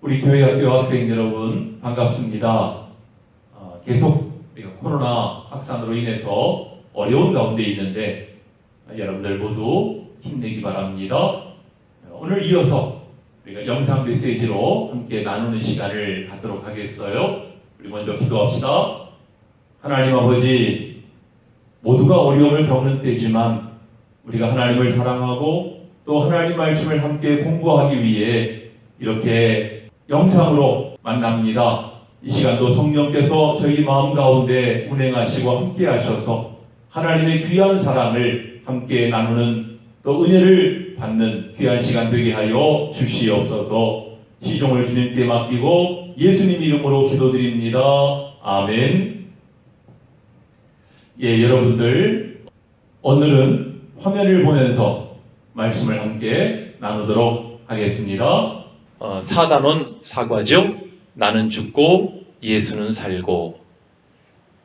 우리 교회 학교 학생 여러분 반갑습니다. 계속 코로나 확산으로 인해서 어려운 가운데 있는데 여러분들 모두 힘내기 바랍니다. 오늘 이어서 우리가 영상 메시지로 함께 나누는 시간을 갖도록 하겠어요. 우리 먼저 기도합시다. 하나님 아버지, 모두가 어려움을 겪는 때지만 우리가 하나님을 사랑하고 또 하나님 말씀을 함께 공부하기 위해 이렇게 영상으로 만납니다. 이 시간도 성령께서 저희 마음 가운데 운행하시고 함께 하셔서 하나님의 귀한 사랑을 함께 나누는 또 은혜를 받는 귀한 시간 되게 하여 주시옵소서. 시종을 주님께 맡기고 예수님 이름으로 기도드립니다. 아멘. 여러분들, 오늘은 화면을 보면서 말씀을 함께 나누도록 하겠습니다. 사단은 사과죠. 나는 죽고 예수는 살고.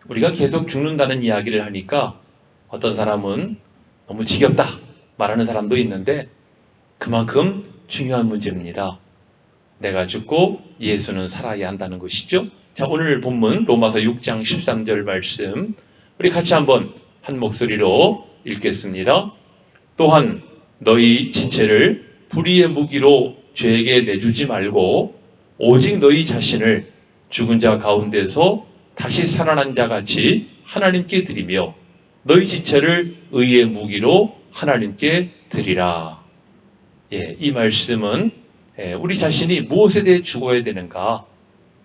우리가 계속 죽는다는 이야기를 하니까 어떤 사람은 너무 지겹다 말하는 사람도 있는데 그만큼 중요한 문제입니다. 내가 죽고 예수는 살아야 한다는 것이죠. 자, 오늘 본문 로마서 6장 13절 말씀 우리 같이 한번 한 목소리로 읽겠습니다. 또한 너희 지체를 불의의 무기로 죄에게 내주지 말고 오직 너희 자신을 죽은 자 가운데서 다시 살아난 자 같이 하나님께 드리며 너희 지체를 의의 무기로 하나님께 드리라. 이 말씀은 우리 자신이 무엇에 대해 죽어야 되는가,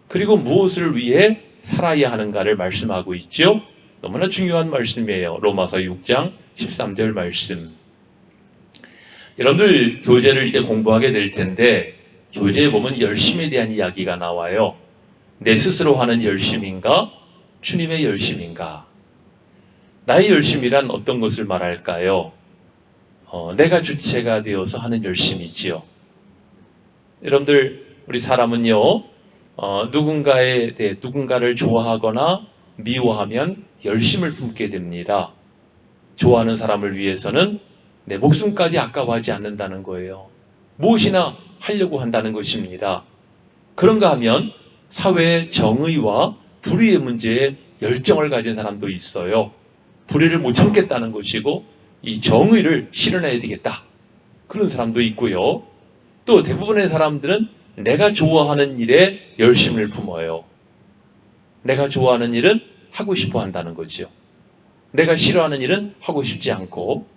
그리고 무엇을 위해 살아야 하는가를 말씀하고 있죠. 너무나 중요한 말씀이에요. 로마서 6장 13절 말씀. 여러분들 교재를 이제 공부하게 될 텐데 교재에 보면 열심에 대한 이야기가 나와요. 내 스스로 하는 열심인가? 주님의 열심인가? 나의 열심이란 어떤 것을 말할까요? 내가 주체가 되어서 하는 열심이지요. 여러분들, 우리 사람은요, 누군가에 대해 누군가를 좋아하거나 미워하면 열심을 품게 됩니다. 좋아하는 사람을 위해서는 내 목숨까지 아까워하지 않는다는 거예요. 무엇이나 하려고 한다는 것입니다. 그런가 하면 사회의 정의와 불의의 문제에 열정을 가진 사람도 있어요. 불의를 못 참겠다는 것이고 이 정의를 실현해야 되겠다, 그런 사람도 있고요. 또 대부분의 사람들은 내가 좋아하는 일에 열심을 품어요. 내가 좋아하는 일은 하고 싶어 한다는 거죠. 내가 싫어하는 일은 하고 싶지 않고,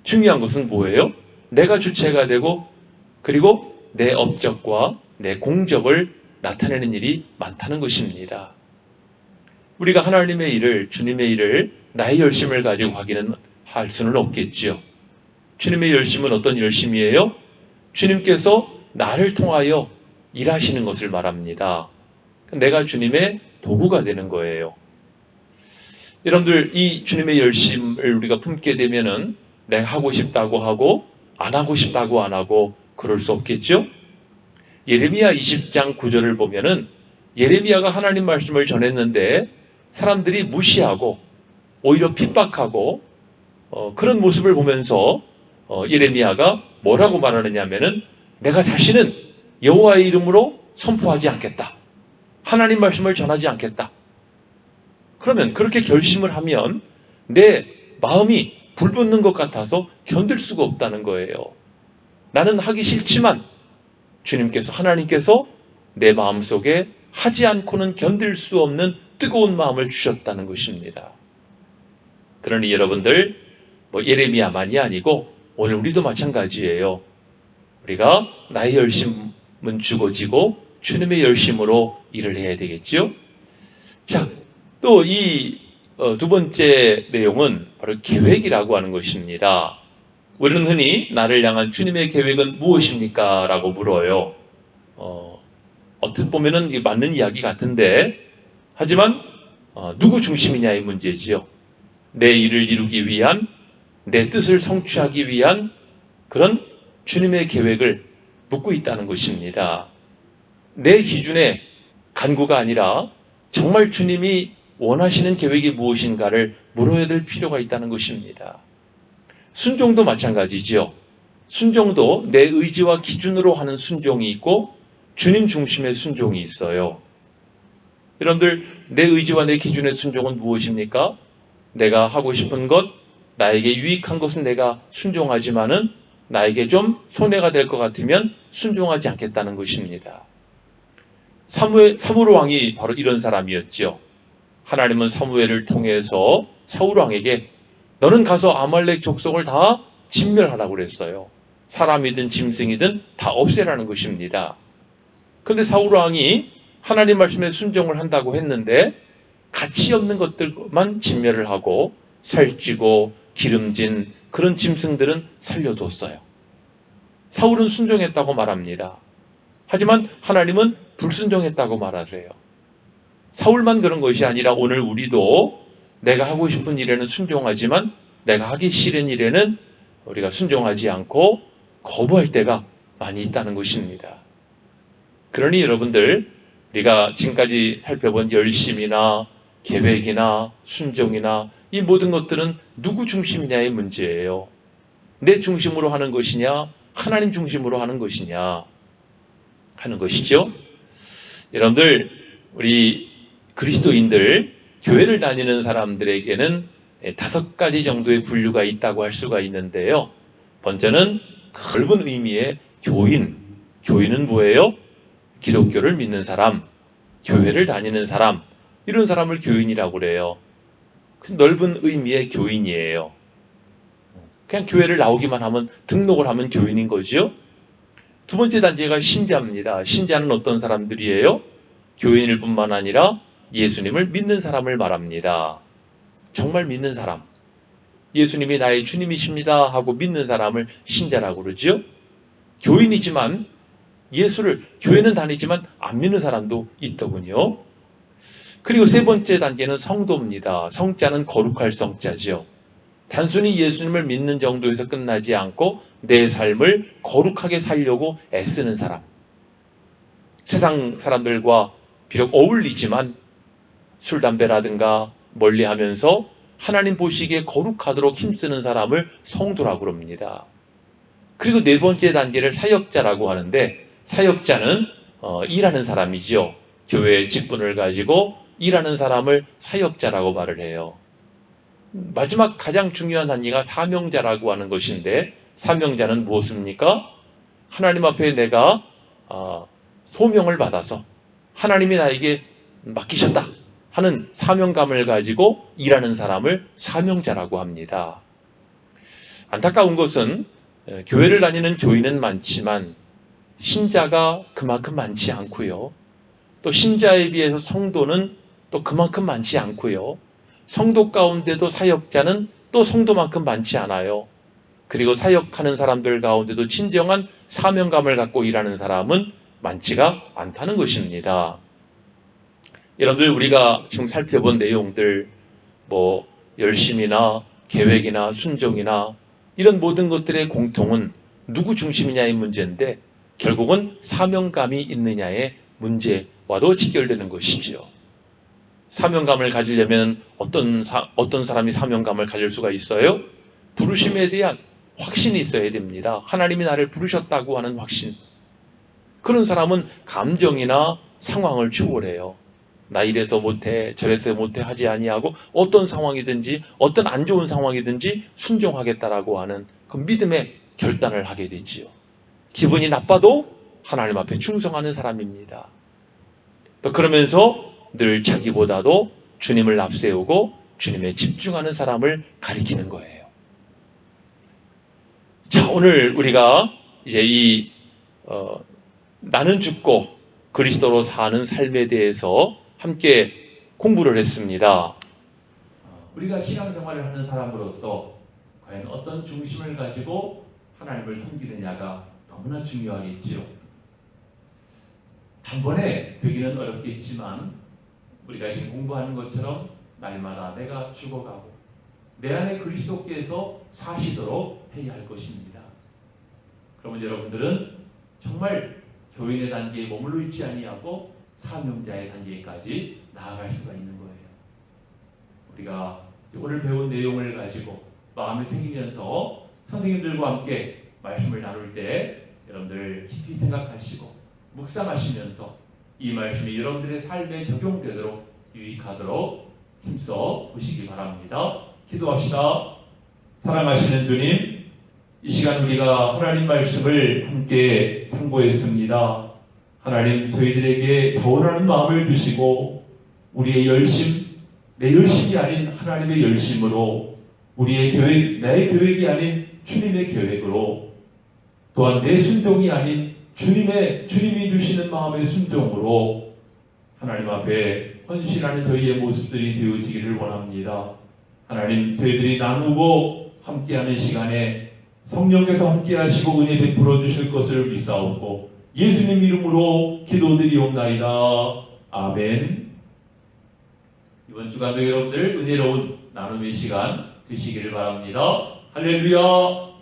중요한 것은 뭐예요? 내가 주체가 되고 그리고 내 업적과 내 공적을 나타내는 일이 많다는 것입니다. 우리가 하나님의 일을, 주님의 일을 나의 열심을 가지고 하기는 할 수는 없겠지요. 주님의 열심은 어떤 열심이에요? 주님께서 나를 통하여 일하시는 것을 말합니다. 내가 주님의 도구가 되는 거예요. 여러분들, 이 주님의 열심을 우리가 품게 되면은 내가 하고 싶다고 하고 안 하고 싶다고 안 하고 그럴 수 없겠죠? 예레미야 20장 9절을 보면은 예레미야가 하나님 말씀을 전했는데 사람들이 무시하고 오히려 핍박하고 그런 모습을 보면서 예레미야가 뭐라고 말하느냐면은 내가 다시는 여호와의 이름으로 선포하지 않겠다, 하나님 말씀을 전하지 않겠다. 그러면 그렇게 결심을 하면 내 마음이 불붙는 것 같아서 견딜 수가 없다는 거예요. 나는 하기 싫지만 주님께서, 하나님께서 내 마음속에 하지 않고는 견딜 수 없는 뜨거운 마음을 주셨다는 것입니다. 그러니 여러분들, 예레미야만이 아니고 오늘 우리도 마찬가지예요. 우리가 나의 열심은 죽어지고 주님의 열심으로 일을 해야 되겠죠. 자, 또 이 두 번째 내용은 바로 계획이라고 하는 것입니다. 우리는 흔히 나를 향한 주님의 계획은 무엇입니까? 라고 물어요. 어떻게 보면은 맞는 이야기 같은데, 하지만 누구 중심이냐의 문제지요. 내 일을 이루기 위한, 내 뜻을 성취하기 위한 그런 주님의 계획을 묻고 있다는 것입니다. 내 기준의 간구가 아니라 정말 주님이 원하시는 계획이 무엇인가를 물어야 될 필요가 있다는 것입니다. 순종도 마찬가지죠. 순종도 내 의지와 기준으로 하는 순종이 있고 주님 중심의 순종이 있어요. 여러분들, 내 의지와 내 기준의 순종은 무엇입니까? 내가 하고 싶은 것, 나에게 유익한 것은 내가 순종하지만은 나에게 좀 손해가 될 것 같으면 순종하지 않겠다는 것입니다. 사무엘 왕이 바로 이런 사람이었죠. 하나님은 사무엘을 통해서 사울 왕에게 너는 가서 아말렉 족속을 다 진멸하라고 그랬어요. 사람이든 짐승이든 다 없애라는 것입니다. 그런데 사울 왕이 하나님 말씀에 순종을 한다고 했는데 가치 없는 것들만 진멸을 하고 살찌고 기름진 그런 짐승들은 살려뒀어요. 사울은 순종했다고 말합니다. 하지만 하나님은 불순종했다고 말하세요. 사울만 그런 것이 아니라 오늘 우리도 내가 하고 싶은 일에는 순종하지만 내가 하기 싫은 일에는 우리가 순종하지 않고 거부할 때가 많이 있다는 것입니다. 그러니 여러분들, 우리가 지금까지 살펴본 열심이나 계획이나 순종이나 이 모든 것들은 누구 중심이냐의 문제예요. 내 중심으로 하는 것이냐, 하나님 중심으로 하는 것이냐 하는 것이죠. 여러분들, 우리 그리스도인들, 교회를 다니는 사람들에게는 5가지 정도의 분류가 있다고 할 수가 있는데요. 먼저는 넓은 의미의 교인. 교인은 뭐예요? 기독교를 믿는 사람, 교회를 다니는 사람, 이런 사람을 교인이라고 그래요. 넓은 의미의 교인이에요. 그냥 교회를 나오기만 하면, 등록을 하면 교인인 거죠. 두 번째 단계가 신자입니다. 신자는 어떤 사람들이에요? 교인일 뿐만 아니라 예수님을 믿는 사람을 말합니다. 정말 믿는 사람. 예수님이 나의 주님이십니다 하고 믿는 사람을 신자라고 그러죠. 교인이지만 교회는 다니지만 안 믿는 사람도 있더군요. 그리고 세 번째 단계는 성도입니다. 성자는 거룩할 성자죠. 단순히 예수님을 믿는 정도에서 끝나지 않고 내 삶을 거룩하게 살려고 애쓰는 사람. 세상 사람들과 비록 어울리지만 술, 담배라든가 멀리하면서 하나님 보시기에 거룩하도록 힘쓰는 사람을 성도라고 그럽니다. 그리고 네 번째 단계를 사역자라고 하는데, 사역자는 일하는 사람이죠. 교회의 직분을 가지고 일하는 사람을 사역자라고 말을 해요. 마지막 가장 중요한 단계가 사명자라고 하는 것인데, 사명자는 무엇입니까? 하나님 앞에 내가 소명을 받아서 하나님이 나에게 맡기셨다 하는 사명감을 가지고 일하는 사람을 사명자라고 합니다. 안타까운 것은 교회를 다니는 교인은 많지만 신자가 그만큼 많지 않고요. 또 신자에 비해서 성도는 또 그만큼 많지 않고요. 성도 가운데도 사역자는 또 성도만큼 많지 않아요. 그리고 사역하는 사람들 가운데도 진정한 사명감을 갖고 일하는 사람은 많지가 않다는 것입니다. 여러분들, 우리가 지금 살펴본 내용들, 열심이나 계획이나 순종이나 이런 모든 것들의 공통은 누구 중심이냐의 문제인데, 결국은 사명감이 있느냐의 문제와도 직결되는 것이죠. 사명감을 가지려면 어떤 사람이 사명감을 가질 수가 있어요? 부르심에 대한 확신이 있어야 됩니다. 하나님이 나를 부르셨다고 하는 확신. 그런 사람은 감정이나 상황을 초월해요. 나 이래서 못해, 저래서 못해 하지 아니하고 어떤 상황이든지 어떤 안 좋은 상황이든지 순종하겠다라고 하는 그 믿음의 결단을 하게 되지요. 기분이 나빠도 하나님 앞에 충성하는 사람입니다. 또 그러면서 늘 자기보다도 주님을 앞세우고 주님에 집중하는 사람을 가리키는 거예요. 자, 오늘 우리가 이제 나는 죽고 그리스도로 사는 삶에 대해서 함께 공부를 했습니다. 우리가 신앙생활을 하는 사람으로서 과연 어떤 중심을 가지고 하나님을 섬기느냐가 너무나 중요하겠지요. 단번에 되기는 어렵겠지만 우리가 지금 공부하는 것처럼 날마다 내가 죽어가고 내 안에 그리스도께서 사시도록 해야 할 것입니다. 그러면 여러분들은 정말 교인의 단계에 머물러 있지 아니하고 사명자의 단계까지 나아갈 수가 있는 거예요. 우리가 오늘 배운 내용을 가지고 마음에 새기면서 선생님들과 함께 말씀을 나눌 때 여러분들 깊이 생각하시고 묵상하시면서 이 말씀이 여러분들의 삶에 적용되도록 유익하도록 힘써 보시기 바랍니다. 기도합시다. 사랑하시는 주님, 이 시간 우리가 하나님 말씀을 함께 상고했습니다. 하나님, 저희들에게 자원하는 마음을 주시고 우리의 열심, 내 열심이 아닌 하나님의 열심으로, 우리의 계획, 나의 계획이 아닌 주님의 계획으로, 또한 내 순종이 아닌 주님이 주시는 마음의 순종으로 하나님 앞에 헌신하는 저희의 모습들이 되어지기를 원합니다. 하나님, 저희들이 나누고 함께하는 시간에 성령께서 함께하시고 은혜 베풀어 주실 것을 믿사옵고 예수님 이름으로 기도드리옵나이다. 아멘. 이번 주간도 여러분들 은혜로운 나눔의 시간 되시기를 바랍니다. 할렐루야.